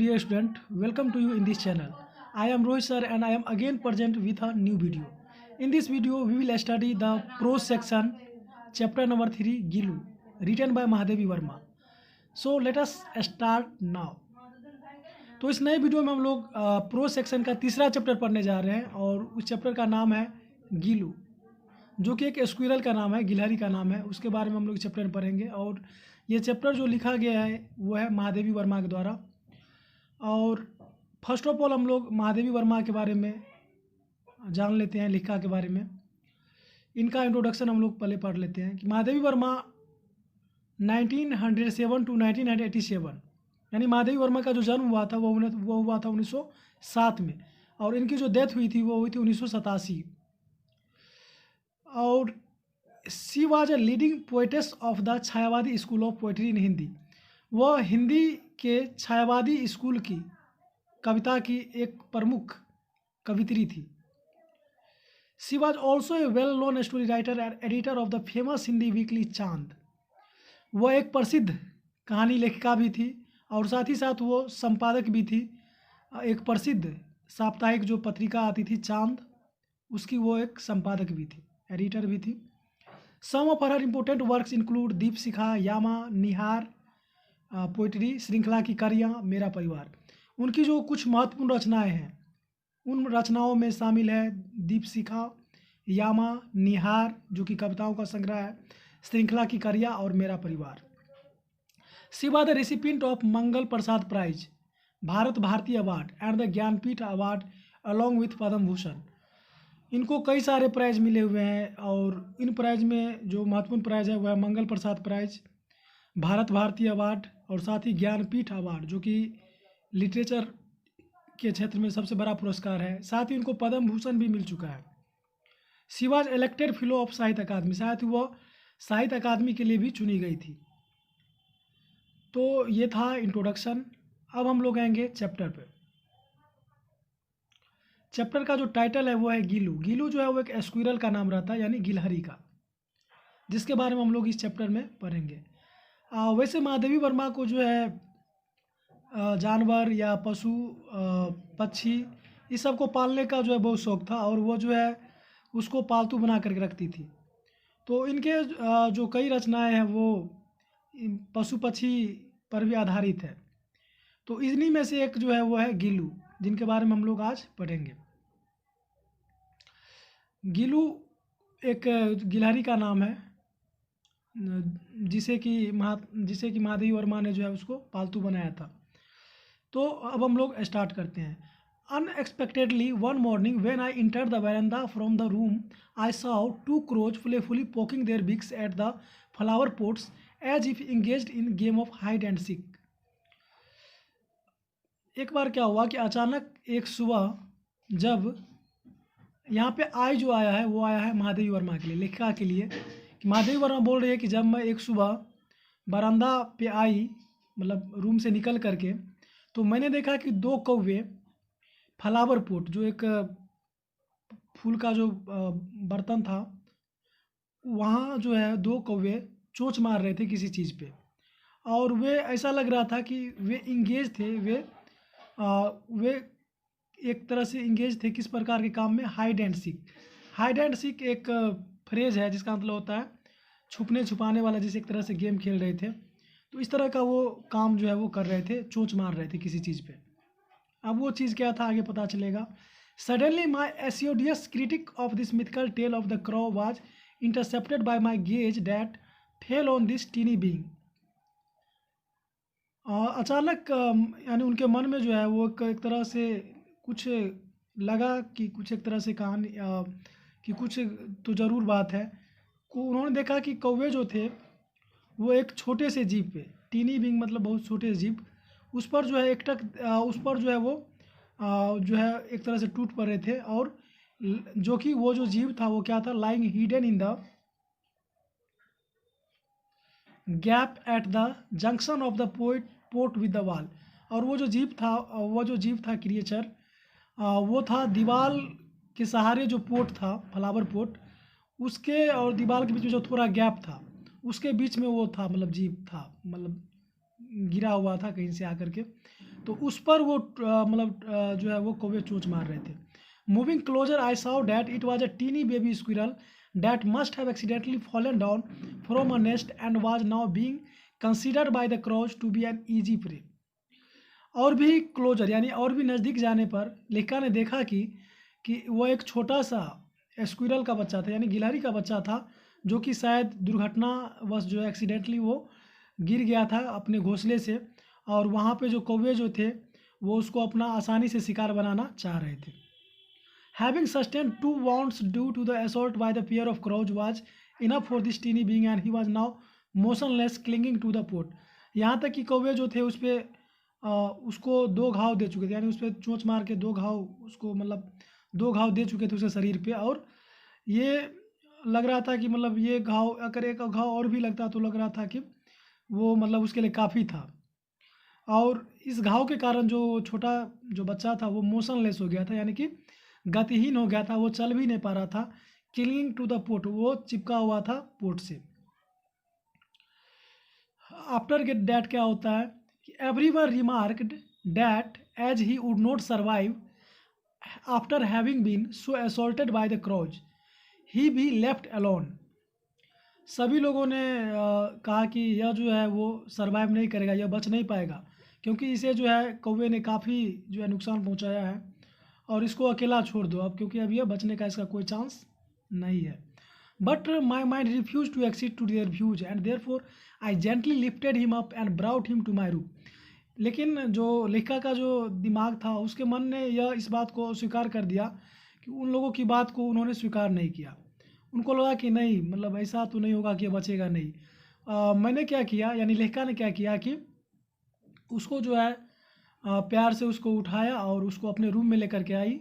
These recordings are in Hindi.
dear student, welcome to you in this channel. I am Rohit sir and I am again present with a new video. In this video, we will study the prose section, chapter number 3, Gilu, written by Mahadevi Verma. So let us start now. तो इस नए वीडियो में हम लोग प्रोज सेक्शन का तीसरा चैप्टर पढ़ने जा रहे हैं और उस चैप्टर का नाम है गीलू, जो कि एक स्क्विरल का नाम है, गिलहरी का नाम है। उसके बारे में हम लोग चैप्टर में पढ़ेंगे और ये चैप्टर जो लिखा गया है वो है महादेवी वर्मा के द्वारा। और फर्स्ट ऑफ ऑल हम लोग महादेवी वर्मा के बारे में जान लेते हैं, लेखिका के बारे में। इनका इंट्रोडक्शन हम लोग पहले पढ़ लेते हैं कि महादेवी वर्मा 1907 टू 1987, यानी महादेवी वर्मा का जो जन्म हुआ था वो हुआ था 1907 में और इनकी जो डेथ हुई थी वो हुई थी 1987। और she was a leading poetess of the Chhayavadi school of poetry in Hindi. वह हिंदी के छायावादी स्कूल की कविता की एक प्रमुख कवित्री थी। She was also a well known story writer and editor of the famous Hindi weekly चांद। वह एक प्रसिद्ध कहानी लेखिका भी थी और साथ ही साथ वो संपादक भी थी। एक प्रसिद्ध साप्ताहिक जो पत्रिका आती थी चांद, उसकी वो एक संपादक भी थी, एडिटर भी थी। Some of her important works include Deep Shikha, Yama, Nihar, poetry, Shrinkhala ki करियाँ, मेरा परिवार। उनकी जो कुछ महत्वपूर्ण रचनाएं हैं उन रचनाओं में शामिल है दीप शिखा, यामा, निहार जो कि कविताओं का संग्रह है, श्रृंखला की करिया और Mera Parivar. She was the recipient of Mangal Prasad prize, Bharat Bharati award and the Jnanpith award along with Padma Bhushan. इनको कई सारे प्राइज मिले हुए हैं और इन प्राइज में जो महत्वपूर्ण प्राइज है वह मंगल प्रसाद प्राइज, भारत भारती अवार्ड और साथ ही ज्ञानपीठ अवार्ड जो कि लिटरेचर के क्षेत्र में सबसे बड़ा पुरस्कार है। साथ ही उनको पद्म भूषण भी मिल चुका है। She was elected fellow of साहित्य अकादमी, साथ ही वह साहित्य अकादमी के लिए भी चुनी गई थी। तो ये था इंट्रोडक्शन। अब हम लोग आएंगे चैप्टर पे। चैप्टर का जो टाइटल है वो है गीलू। गीलू जो है वो एक स्क्विरल का नाम रहता है, यानी गिलहरी का, जिसके बारे में हम लोग इस चैप्टर में पढ़ेंगे। वैसे महादेवी वर्मा को जो है जानवर या पशु पक्षी इस सब को पालने का जो है बहुत शौक था और वो जो है उसको पालतू बना करके रखती थी। तो इनके जो कई रचनाएं हैं वो पशु पक्षी पर भी आधारित है। तो इन्हीं में से एक जो है वो है गीलू, जिनके बारे में हम लोग आज पढ़ेंगे। गीलू एक गिलहरी का नाम है जिसे कि महादेवी वर्मा ने जो है उसको पालतू बनाया था। तो अब हम लोग स्टार्ट करते हैं। Unexpectedly one morning when I entered the veranda from the room I saw two crows playfully poking their beaks at the flower pots as if engaged in game of hide and seek. एक बार क्या हुआ कि अचानक एक सुबह जब यहाँ पे आई जो आया है वो आया है महादेवी वर्मा के लिए, लेखिका के लिए। कि महादेवी वर्मा बोल रही है कि जब मैं एक सुबह बरामदा पे आई, मतलब रूम से निकल करके, तो मैंने देखा कि दो कौवे फ्लावर पोट, जो एक फूल का जो बर्तन था, वहाँ जो है दो कौवे चोंच मार रहे थे किसी चीज़ पे और वे ऐसा लग रहा था कि वे इंगेज थे। वे एक तरह से इंगेज थे किस प्रकार के काम में, hide and seek. Hide and seek एक फ्रेज है जिसका मतलब होता है छुपने छुपाने वाला, जैसे एक तरह से गेम खेल रहे थे। तो इस तरह का वो काम जो है वो कर रहे थे, चोंच मार रहे थे किसी चीज़ पे। अब वो चीज़ क्या था आगे पता चलेगा। Suddenly my assiduous critic of this mythical tale of the crow was intercepted by my gaze that fell on this tiny being. अचानक यानी उनके मन में जो है वो एक तरह से कुछ लगा कि कुछ एक तरह से कहानी कि कुछ तो ज़रूर बात है। उन्होंने देखा कि कौवे जो थे वो एक छोटे से जीव पे, टीनी बीइंग मतलब बहुत छोटे जीव, उस पर जो है उस पर जो है वो जो है एक तरह से टूट पड़े थे और जो कि वो जो जीव था वो क्या था, lying hidden in the gap at the junction of the pot with the wall. और वो जो जीव था क्रिएचर, वो था दीवार के सहारे जो पोट था, फ्लावर पोट, उसके और दीवार के बीच में जो थोड़ा गैप था उसके बीच में वो था, मतलब जीव था, मतलब गिरा हुआ था कहीं से आकर के। तो उस पर वो जो है वो कौवे चोंच मार रहे थे। Moving closer I saw that it was a teeny baby squirrel that must have accidentally fallen down from a nest and was now being considered by the crows to be an easy prey। और भी क्लोजर यानी और भी नज़दीक जाने पर लेखिका ने देखा कि वो एक छोटा सा स्क्विरल का बच्चा था, यानी गिलहरी का बच्चा था, जो कि शायद दुर्घटनावश जो है एक्सीडेंटली वो गिर गया था अपने घोंसले से, और वहाँ पे जो कौवे जो थे वो उसको अपना आसानी से शिकार बनाना चाह रहे थे। Having sustained 2 wounds due to the assault by the pair of crows was enough for this teeny being and he was now motionless clinging to the pot। यहाँ तक कि कौवे जो थे उस पे उसको 2 घाव दे चुके थे, यानी उस पर चोंच मार के 2 घाव उसको 2 घाव दे चुके थे उसके शरीर पे, और ये लग रहा था कि ये घाव अगर एक घाव और भी लगता तो लग रहा था कि वो उसके लिए काफ़ी था। और इस घाव के कारण जो छोटा जो बच्चा था वो मोशनलेस हो गया था, यानी कि गतिहीन हो गया था, वो चल भी नहीं पा रहा था। क्लिंगिंग टू द पोट, वो चिपका हुआ था पोट से। आफ्टर गेट डैट क्या होता है कि everyone remarked that as he would not survive after having been so assaulted by the crows he be left alone. सभी लोगों ने कहा कि यह जो है वो सर्वाइव नहीं करेगा, यह बच नहीं पाएगा, क्योंकि इसे जो है कौवे ने काफ़ी जो है नुकसान पहुंचाया है, और इसको अकेला छोड़ दो अब, क्योंकि अब यह बचने का इसका कोई चांस नहीं है। But my mind refuse to accede to their views and therefore I gently lifted him up and brought him to my room. लेकिन जो लेखिका का जो दिमाग था उसके मन ने यह इस बात को स्वीकार कर दिया कि उन लोगों की बात को उन्होंने स्वीकार नहीं किया। उनको लगा कि नहीं, ऐसा तो नहीं होगा कि ये बचेगा नहीं। मैंने क्या किया, यानी लेखिका ने क्या किया कि उसको जो है प्यार से उसको उठाया और उसको अपने रूम में लेकर के आई,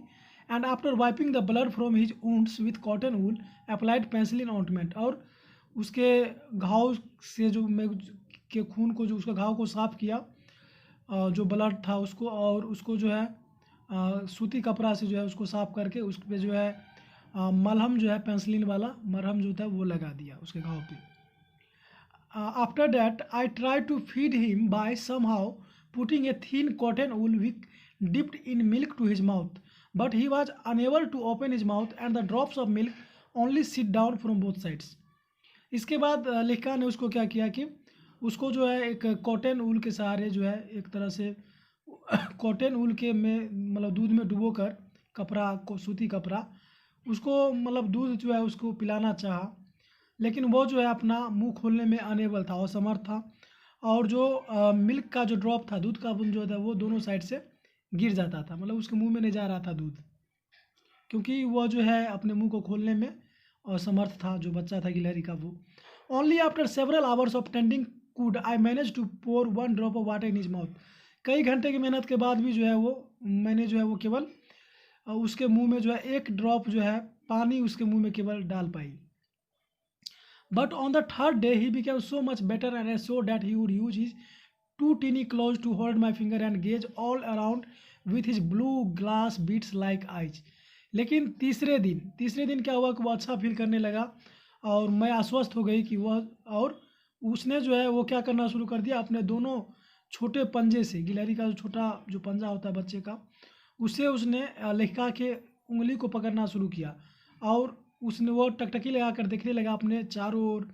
and after wiping the blood from his wounds with cotton wool applied penicillin ointment. और उसके घाव से के खून को, जो उसका घाव को साफ किया, जो ब्लड था उसको, और उसको जो है सूती कपड़ा से जो है उसको साफ करके उस पर जो है मलहम जो है पेंसिलिन वाला मरहम जो था वो लगा दिया उसके घाव पे। After that, I tried to feed him by somehow putting a thin cotton wool wick dipped in milk to his mouth, but he was unable to open his mouth and the drops of milk only sit down from both sides। इसके बाद लेखिका ने उसको क्या किया कि उसको जो है एक कॉटन वूल के सहारे जो है एक तरह से कॉटन वूल के में दूध में डुबो कर कपड़ा को, सूती कपड़ा, उसको दूध जो है उसको पिलाना चाहा, लेकिन वो जो है अपना मुंह खोलने में अनेबल था, असमर्थ था, और जो मिल्क का जो ड्रॉप था, दूध का बूंद जो था वो दोनों साइड से गिर जाता था, उसके मुंह में नहीं जा रहा था दूध, क्योंकि वो जो है अपने मुंह को खोलने में असमर्थ था जो बच्चा था गिलहरी का वो। Only after several hours of tending could I manage to pour 1 drop of water in his mouth. कई घंटे की मेहनत के बाद भी जो है वो मैंने जो है वो केवल उसके मुंह में जो है 1 ड्रॉप जो है पानी उसके मुंह में केवल डाल पाई। But on the third day, he became so much better and I saw that he would use his 2 teeny claws to hold my finger and gaze all around with his blue glass beads like eyes। लेकिन तीसरे दिन क्या हुआ कि वो अच्छा फील करने लगा और मैं आश्वस्त हो गई कि वह, और उसने जो है वो क्या करना शुरू कर दिया, अपने दोनों छोटे पंजे से, गिलहरी का जो छोटा जो पंजा होता है बच्चे का, उससे उसने लेखिका के उंगली को पकड़ना शुरू किया, और उसने वो टकटकी लगा कर देखने लगा अपने चारों ओर,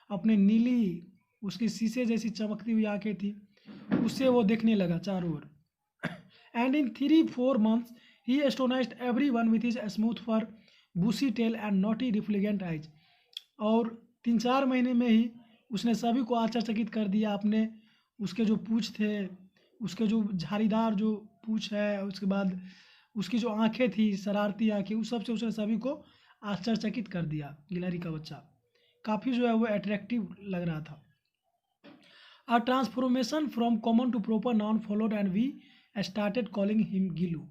अपने नीली उसकी शीशे जैसी चमकती हुई आंखें थी, उससे वो देखने लगा चारों ओर। एंड इन 3-4 months ही astonished everyone with his smooth fur, bushy tail and naughty refulgent eyes. और 3-4 महीने में ही उसने सभी को आश्चर्यचकित कर दिया, अपने उसके जो पूँछ थे, उसके जो झाड़ीदार जो पूँछ है, उसके बाद उसकी जो आंखें थी शरारती आंखें, उस सब से उसने सभी को आश्चर्यचकित कर दिया। गिलहरी का बच्चा काफ़ी जो है वो अट्रैक्टिव लग रहा था। A transformation from common to proper noun followed and we started calling him Gillu.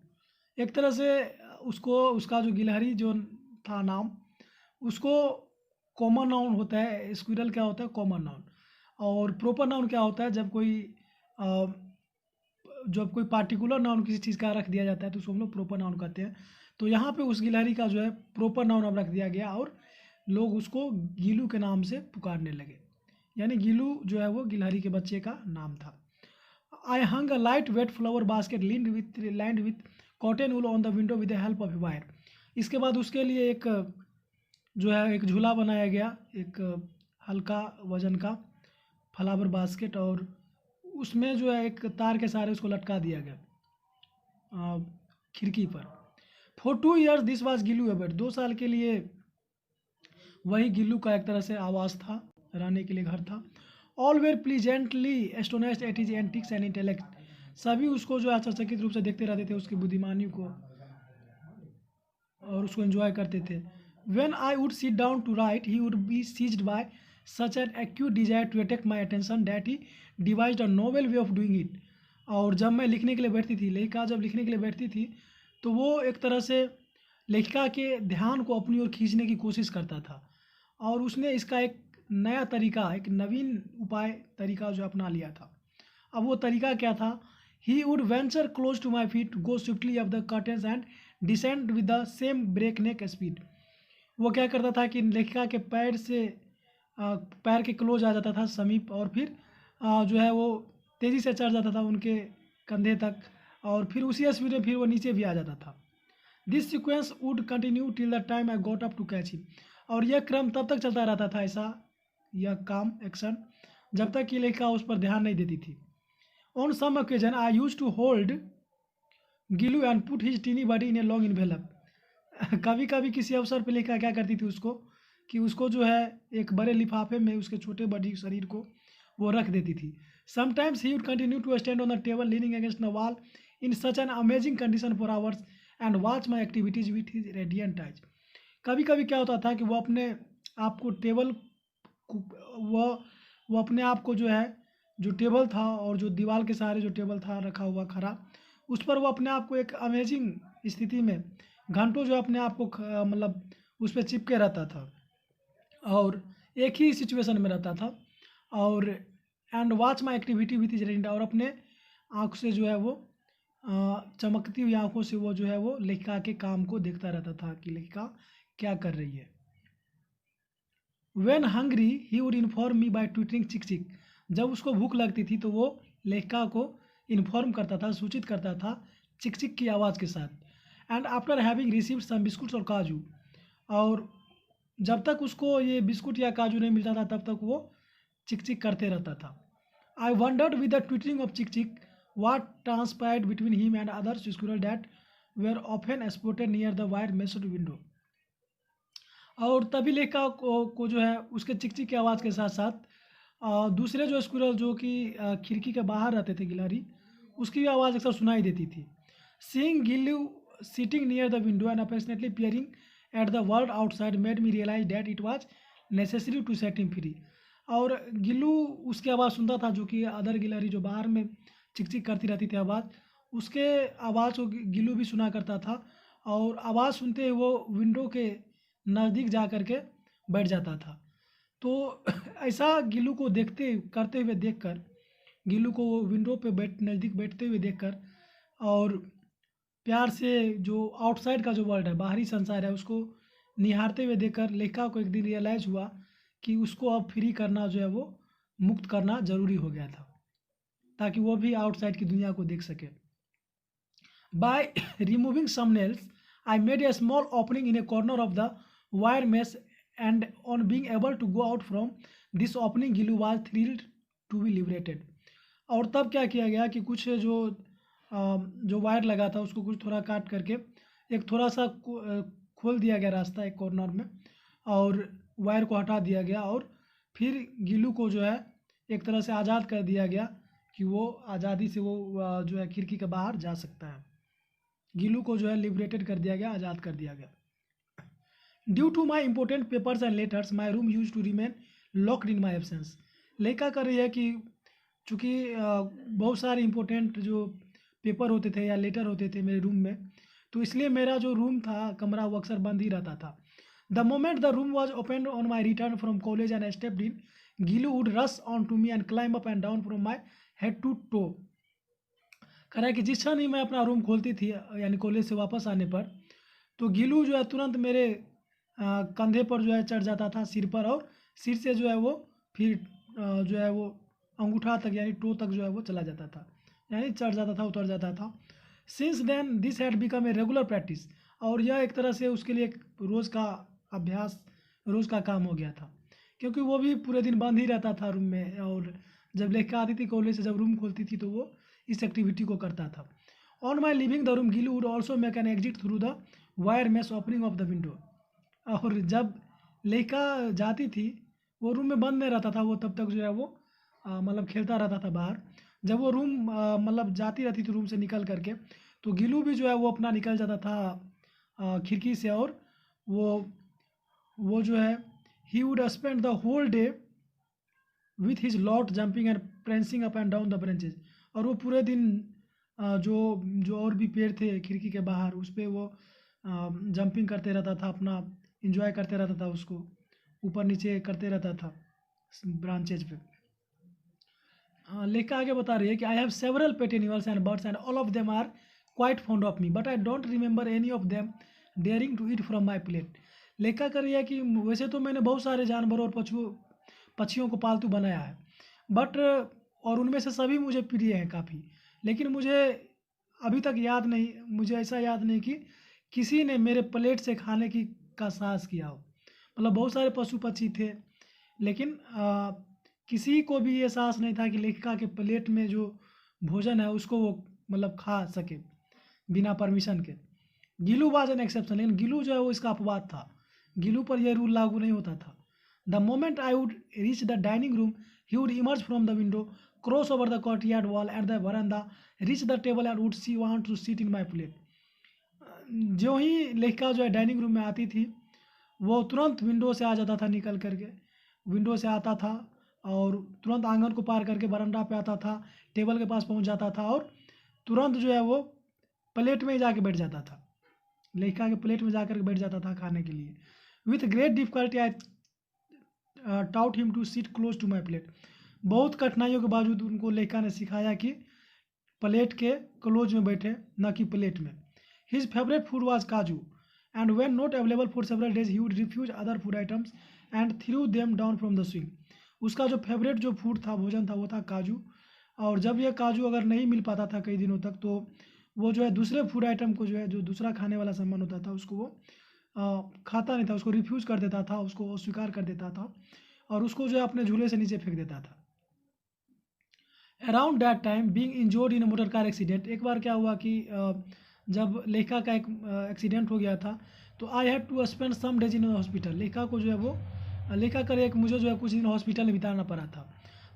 एक तरह से उसको, उसका जो गिलहरी जो था नाम, उसको कॉमन नाउन होता है, स्क्विरल क्या होता है कॉमन नाउन, और प्रॉपर नाउन क्या होता है जब कोई पार्टिकुलर नाउन किसी चीज़ का रख दिया जाता है तो उसको हम लोग प्रॉपर नाउन कहते हैं। तो यहाँ पे उस गिलहरी का जो है प्रॉपर नाउन अब रख दिया गया और लोग उसको गीलू के नाम से पुकारने लगे, यानी गीलू जो है वो गिलहरी के बच्चे का नाम था। I hung a light weight flower basket lined with cotton wool on the window with the help of a wire. इसके बाद उसके लिए एक जो है एक झूला बनाया गया, एक हल्का वजन का फ्लावर बास्केट, और उसमें जो है एक तार के सहारे उसको लटका दिया गया खिड़की पर। For 2 years this was Gillu abode. 2 साल के लिए वही गिल्लू का एक तरह से आवास था, रहने के लिए घर था। All were pleasantly astonished at his antics and intellect. सभी उसको जो आश्चर्यचकित रूप से देखते रहते थे, उसकी बुद्धिमानी को, और उसको एंजॉय करते थे। When I would sit down to write he would be seized by such an acute desire to attack my attention that he devised a novel way of doing it. और जब मैं लिखने के लिए बैठती थी, लेखिका जब लिखने के लिए बैठती थी, तो वो एक तरह से लेखिका के ध्यान को अपनी ओर खींचने की कोशिश करता था, और उसने इसका एक नया तरीका, एक नवीन उपाय तरीका जो अपना लिया था। अब वो तरीका क्या था? He would venture close to my feet, go swiftly up the curtains and descend with the same breakneck speed. वो क्या करता था कि लेखिका के पैर से पैर के क्लोज आ जाता था समीप, और फिर जो है वो तेज़ी से चढ़ जाता था उनके कंधे तक, और फिर उसी स्पीड में फिर वो नीचे भी आ जाता था। This sequence would continue till the time I got up to catch him. और यह क्रम तब तक चलता रहता था, ऐसा यह काम एक्शन, जब तक कि लेखिका उस पर ध्यान नहीं देती थी। On some occasion I use to hold Gillu and put his tiny body in a long envelope. कभी कभी किसी अवसर पर लेखिका क्या करती थी उसको, कि उसको जो है एक बड़े लिफाफे में उसके छोटे बड़ी शरीर को वो रख देती थी। Sometimes he would continue to stand on the table leaning against the wall in such an amazing condition for hours and watch my activities with his radiant eyes. कभी कभी क्या होता था कि वो अपने आप को टेबल वो अपने आप को जो है, जो टेबल था और जो दीवार के सहारे जो टेबल था रखा हुआ खड़ा, उस पर वो अपने आप को एक अमेजिंग स्थिति में घंटों जो अपने आप को मतलब उस पर चिपके रहता था, और एक ही सिचुएशन में रहता था, और and watch my activity with is radiant, और अपने आँख से जो है वो चमकती हुई आँखों से वो जो है वो लेखिका के काम को देखता रहता था कि लेखिका क्या कर रही है। When hungry he would inform me by twittering chik chik. जब उसको भूख लगती थी तो वो लेखिका को इन्फॉर्म करता था, सूचित करता था चिक चिक की आवाज़ के साथ। And after having received some biscuits और काजू, और जब तक उसको ये बिस्कुट या काजू नहीं मिलता था तब तक वो चिक चिक करते रहता था। आई wandered with the twittering of चिक चिक what transpired between him and other squirrels that were often spotted near the wire meshed window। और तभी लेखिका को जो है उसके चिकचिक की आवाज़ के साथ साथ दूसरे जो स्क्विरल जो कि खिड़की के बाहर रहते थे, गिलहरी, उसकी भी आवाज़ अक्सर सुनाई देती थी। Seeing Gillu sitting near the window and affectionately peering at the world outside made me realise that it was necessary to set him free. और गिल्लू उसकी आवाज़ सुनता था, जो कि अदर गिलहरी जो बाहर में चिक करती रहती थी आवाज़, उसके आवाज़ को गिल्लू भी सुना करता था, और आवाज़ सुनते ही वो विंडो के नज़दीक जा कर के बैठ जाता था। तो ऐसा गिल्लू को देखते करते हुए देखकर, गिल्लू को वो विंडो पे नज़दीक बैठते हुए देखकर, और प्यार से जो आउटसाइड का जो वर्ल्ड है, बाहरी संसार है, उसको निहारते हुए देखकर लेखिका को एक दिन रियलाइज़ हुआ कि उसको अब फ्री करना जो है वो मुक्त करना ज़रूरी हो गया था, ताकि वो भी आउटसाइड की दुनिया को देख सके। By removing some nails I made a small opening in a corner of the wire mesh and on being able to go out from this opening Gillu was thrilled to be liberated. और तब क्या किया गया कि कुछ जो वायर लगा था उसको कुछ थोड़ा काट करके एक थोड़ा सा खोल दिया गया रास्ता एक कॉर्नर में, और वायर को हटा दिया गया, और फिर गिल्लू को जो है एक तरह से आज़ाद कर दिया गया कि वो आज़ादी से वो जो है खिड़की के बाहर जा सकता है। गिल्लू को जो है लिबरेटेड कर दिया गया, आज़ाद कर दिया गया। Due to my important papers and letters my room use to remain locked in my absence. लेखिका कर रही है कि चूँकि बहुत सारे इंपॉर्टेंट जो पेपर होते थे या लेटर होते थे मेरे रूम में, तो इसलिए मेरा जो रूम था, कमरा, वो अक्सर बंद ही रहता था। The moment the room was open on my return from college and stepped in, Gillu would rush on to me and climb up and down from my head to toe. कह रहा है कि जिस क्षण ही मैं अपना रूम खोलती थी, यानी कॉलेज से वापस आने पर, तो गिलू जो है तुरंत मेरे कंधे पर जो है चढ़ जाता था, सिर पर, और सिर से जो है वो फिर जो है वो अंगूठा तक यानी टो तक जो है वो चला जाता था। यानी चढ़ जाता था, उतर जाता था। Since then this had become a regular practice, और यह एक तरह से उसके लिए एक रोज़ का अभ्यास, रोज़ का काम हो गया था, क्योंकि वो भी पूरे दिन बंद ही रहता था रूम में, और जब लेकर आती थी कॉलेज से, जब रूम खोलती थी तो वो इस एक्टिविटी को करता था। On my living the room Gillu would also make an exit through the wire mesh opening of the window. और जब लेखा जाती थी, वो रूम में बंद नहीं रहता था, वो तब तक जो है वो मतलब खेलता रहता था बाहर। जब वो रूम मतलब जाती रहती थी रूम से निकल करके, तो गिलू भी जो है वो अपना निकल जाता था खिड़की से, और वो जो है he would spend the whole day with his lot jumping and prancing up and down the branches. और वो पूरे दिन जो जो और भी पेड़ थे खिड़की के बाहर, उस पर वो जंपिंग करते रहता था, अपना इंजॉय करते रहता था, उसको ऊपर नीचे करते रहता था ब्रांचेज पे। लेखा आगे बता रही है कि I have several pet animals and birds and all of them are quite fond of me, but I don't remember any of them daring to eat from my plate. लेखा कर रही है कि वैसे तो मैंने बहुत सारे जानवरों और पक्षियों को पालतू बनाया है, बट और उनमें से सभी मुझे प्रिय हैं काफ़ी, लेकिन मुझे अभी तक याद नहीं, मुझे ऐसा याद नहीं कि किसी ने मेरे प्लेट से खाने की का साहस किया हो। मतलब बहुत सारे पशु पक्षी थे, लेकिन किसी को भी ये साहस नहीं था कि लेखिका के प्लेट में जो भोजन है उसको वो मतलब खा सके बिना परमिशन के। गिलू वाज एन एक्सेप्शन, लेकिन गिलू जो है वो इसका अपवाद था, गिलू पर यह रूल लागू नहीं होता था। The moment I would reach the dining room he would emerge from the window, cross over the courtyard wall at the veranda, reach the table and would see want to seat in my plate. जो ही लेखिका जो है डाइनिंग रूम में आती थी, वो तुरंत विंडो से आ जाता था, निकल करके विंडो से आता था और तुरंत आंगन को पार करके बरामदा पे आता था, टेबल के पास पहुंच जाता था, और तुरंत जो है वो प्लेट में ही जाके बैठ जाता था, लेखिका के प्लेट में जाकर बैठ जाता था खाने के लिए। With great difficulty I taught him to seat close to my plate. बहुत कठिनाइयों के बावजूद उनको लेखिका ने सिखाया कि प्लेट के क्लोज में बैठे, न कि प्लेट में। His favourite food was kaju, and when not available for several days he would refuse other food items and threw them down from the swing. उसका जो फेवरेट जो फूड था, भोजन था, वो था काजू, और जब ये काजू अगर नहीं मिल पाता था कई दिनों तक, तो वो जो है दूसरे फूड आइटम को, जो है जो दूसरा खाने वाला सामान होता था, उसको वो खाता नहीं था, उसको रिफ्यूज़ कर देता था, उसको अस्वीकार कर देता था, और उसको जो है अपने झूले से नीचे फेंक देता था। Around that time being injured in motor car accident, एक बार क्या हुआ कि जब लेखा का एक एक्सीडेंट हो गया था, तो I had to spend some days in hospital. लेखा को जो है वो लेखा कर एक मुझे जो है कुछ दिन हॉस्पिटल में बिताना पड़ा था।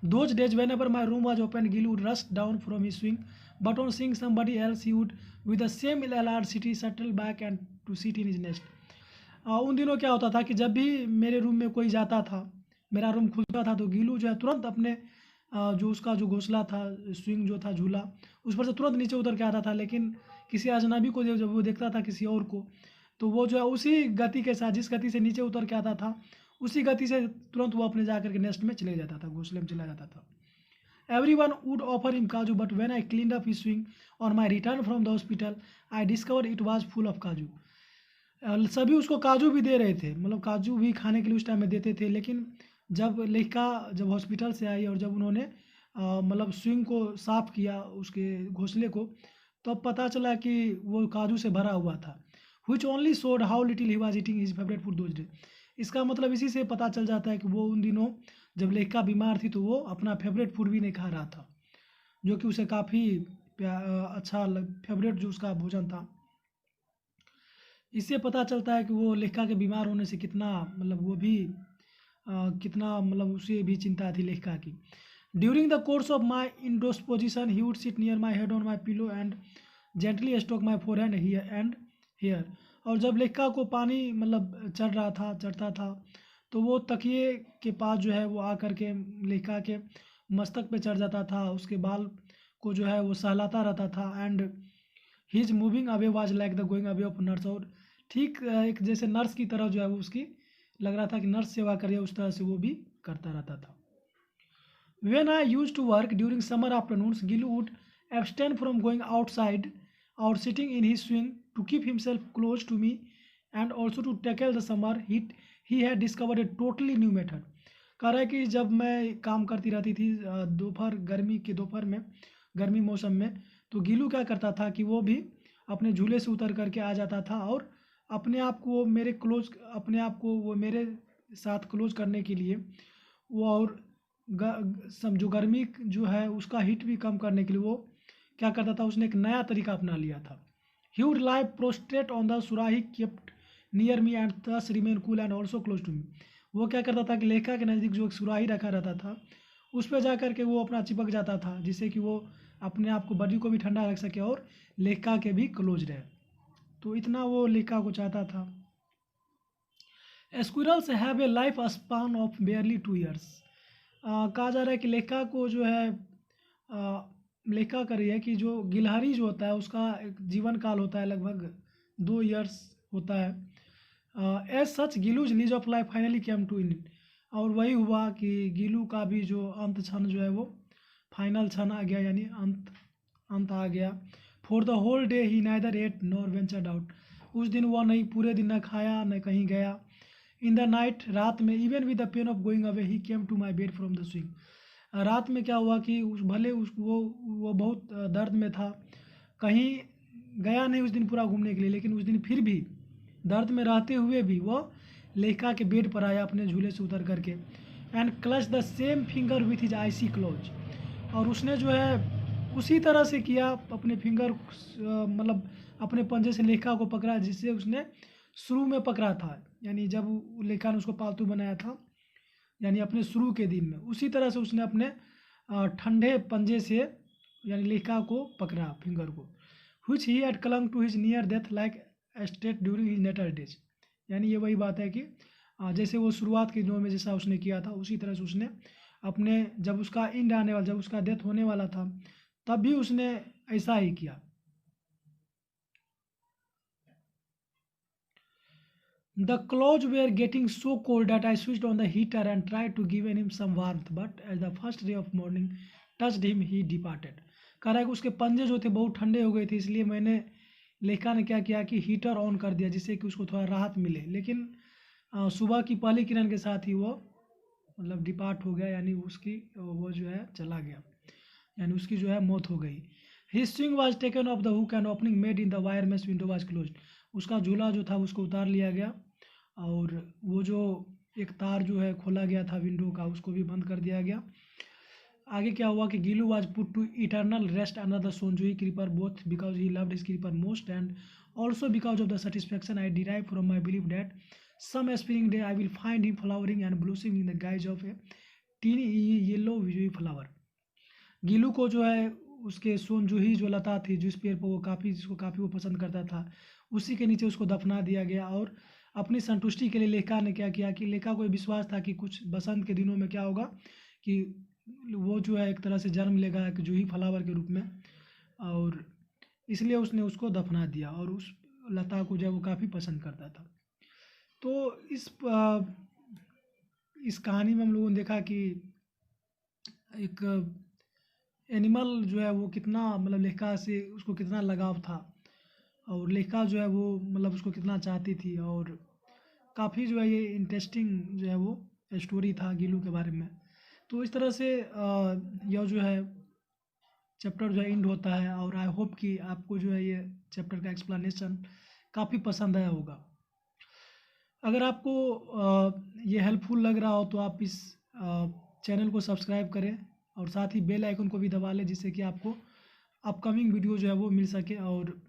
Those days whenever my room was open Gil would rush down from his swing, but on seeing somebody else he would with the same alacrity settle back and to seat in his nest. उन दिनों क्या होता था कि जब भी मेरे रूम में कोई जाता था, मेरा रूम खुलता था, तो गीलू जो है तुरंत अपने जो उसका जो घोंसला था, स्विंग जो था, झूला, उस पर से तुरंत नीचे उतर के आता था। लेकिन किसी अजनबी को जब वो देखता था, किसी और को, तो वो जो है उसी गति के साथ, जिस गति से नीचे उतर के आता था, उसी गति से तुरंत वो अपने जाकर के नेस्ट में चले जाता था, घोंसले में चला जाता था। Everyone would offer him kaju, but when I cleaned up his swing on my return from the hospital, I discovered it was full of kaju. सभी उसको काजू भी दे रहे थे, मतलब काजू भी खाने के लिए उस टाइम में देते थे, लेकिन जब लेखिका जब हॉस्पिटल से आई और जब उन्होंने मतलब स्विंग को साफ किया, उसके घोंसले को, तब पता चला कि वो काजू से भरा हुआ था। which only showed how little he was eating his favorite food those days. इसका मतलब इसी से पता चल जाता है कि वो उन दिनों जब लेखिका बीमार थी, तो वो अपना फेवरेट फूड भी नहीं खा रहा था, जो कि उसे काफ़ी अच्छा फेवरेट जो उसका भोजन था। इससे पता चलता है कि वो लेखिका के बीमार होने से कितना मतलब वो भी कितना मतलब उसे भी चिंता थी लेखिका की। During the course of my indisposition he would sit near my head on my pillow and gently stroke my forehead and hair. और जब लेखिका को पानी मतलब चढ़ता था, तो वो तकिए के पास जो है वो आकर के लेखिका के मस्तक पे चढ़ जाता था, उसके बाल को जो है वो सहलाता रहता था। And his moving away was like the going away of nurse, और ठीक एक जैसे नर्स की तरह जो है वो उसकी लग रहा था कि नर्स सेवा करे, उस तरह से वो भी करता रहता था। When I used to work during summer afternoons, Gil would abstain from going outside or sitting in his swing to keep himself close to me and also to tackle the summer heat. He had discovered a totally new method. कह रहा है कि जब मैं काम करती रहती थी दोपहर, गर्मी के दोपहर में, गर्मी मौसम में, तो गीलू क्या करता था कि वो भी अपने झूले से उतर करके आ जाता था और अपने आप को वो मेरे साथ क्लोज करने के लिए वो, और जो गर्मी जो है उसका हीट भी कम करने के लिए वो क्या करता था, उसने एक नया तरीका अपना लिया था। He would lie prostrate on the surahi kept near me and thus remain cool and also close to me. वो क्या करता था कि लेखा के नज़दीक जो एक सुराही रखा रहता था उस पर जा करके वो अपना चिपक जाता था, जिससे कि वो अपने आप को, बॉडी को भी ठंडा रख सके और लेखा के भी क्लोज रहे। तो इतना वो लेखा को चाहता था। Squirrels have a life span of बेयरली 2 years। कहा जा रहा है कि लेखा को जो है लेखा करी है कि जो गिलहरी जो होता है उसका एक जीवन काल होता है लगभग 2 years होता है। As such Gillu's lease of life finally came to end. और वही हुआ कि गीलू का भी जो अंत क्षण जो है वो फाइनल क्षण आ गया, यानी अंत आ गया। For the whole day he neither ate nor ventured out. उस दिन वह नहीं पूरे दिन न खाया न कहीं गया। इन द नाइट, रात में, even with the pain of going away he came to my bed from the swing. रात में क्या हुआ कि वो बहुत दर्द में था, कहीं गया नहीं उस दिन पूरा घूमने के लिए, लेकिन उस दिन फिर भी दर्द में रहते हुए भी वह लेखा के बेड पर आया अपने झूले से उतर करके। And clutch the same finger with his icy claws. और उसने जो है उसी तरह से किया, अपने फिंगर मतलब अपने पंजे से लेखा को पकड़ा जिससे उसने शुरू में पकड़ा था, यानी जब लेखा ने उसको पालतू बनाया था, यानी अपने शुरू के दिन में उसी तरह से उसने अपने ठंडे पंजे से यानी लेखा को पकड़ा फिंगर को। which he had clung to his near death like a state during his natal days। यानी ये वही बात है कि जैसे वो शुरुआत के दिनों में जैसा उसने किया था उसी तरह से उसने अपने जब उसका एंड आने वाला, जब उसका डेथ होने वाला था तब भी उसने ऐसा ही किया। The clothes were getting so cold that I switched on the heater and tried to give him some warmth, but as the first ray of morning touched him, he departed। कह रहा है कि उसके पंजे जो थे बहुत ठंडे हो गए थे, इसलिए मैंने लेखा ने क्या किया कि हीटर ऑन कर दिया जिससे कि उसको थोड़ा राहत मिले, लेकिन सुबह की पहली किरण के साथ ही वो मतलब डिपार्ट हो गया, यानी उसकी वो जो है चला गया, यानी उसकी जो है मौत हो गई। His swing was taken off the hook and opening made in the wire mesh window was closed। उसका झूला जो था उसको उतार लिया गया और वो जो एक तार जो है खोला गया था विंडो का उसको भी बंद कर दिया गया। आगे क्या हुआ कि Gillu was put to eternal rest under the sonjuhi creeper both because he loved his creeper most and also because of the satisfaction I derive from my believe that some spring day I will find him flowering and blossoming in the guise of a tiny yellow विजुई फ्लावर। गीलू को जो है उसके सोनजूही जो लता थी जिस पेड़ पर वो जिसको काफ़ी वो पसंद करता था उसी के नीचे उसको दफना दिया गया। और अपनी संतुष्टि के लिए लेखा ने क्या किया कि लेखा को विश्वास था कि कुछ बसंत के दिनों में क्या होगा कि वो जो है एक तरह से जन्म लेगा एक जूही फ्लावर के रूप में, और इसलिए उसने उसको दफना दिया और उस लता को जो है वो काफ़ी पसंद करता था। तो इस कहानी में हम लोगों ने देखा कि एक एनिमल जो है वो कितना मतलब लेखा से उसको कितना लगाव था और लेखा जो है वो मतलब उसको कितना चाहती थी, और काफ़ी जो है ये इंटरेस्टिंग जो है वो स्टोरी था गीलू के बारे में। तो इस तरह से यह जो है चैप्टर जो है एंड होता है, और आई होप कि आपको जो है ये चैप्टर का एक्सप्लेनेशन काफ़ी पसंद आया होगा। अगर आपको ये हेल्पफुल लग रहा हो तो आप इस चैनल को सब्सक्राइब करें और साथ ही बेल आइकन को भी दबा लें जिससे कि आपको अपकमिंग वीडियो जो है वो मिल सके, और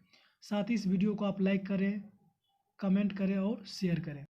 साथ ही इस वीडियो को आप लाइक करें, कमेंट करें और शेयर करें।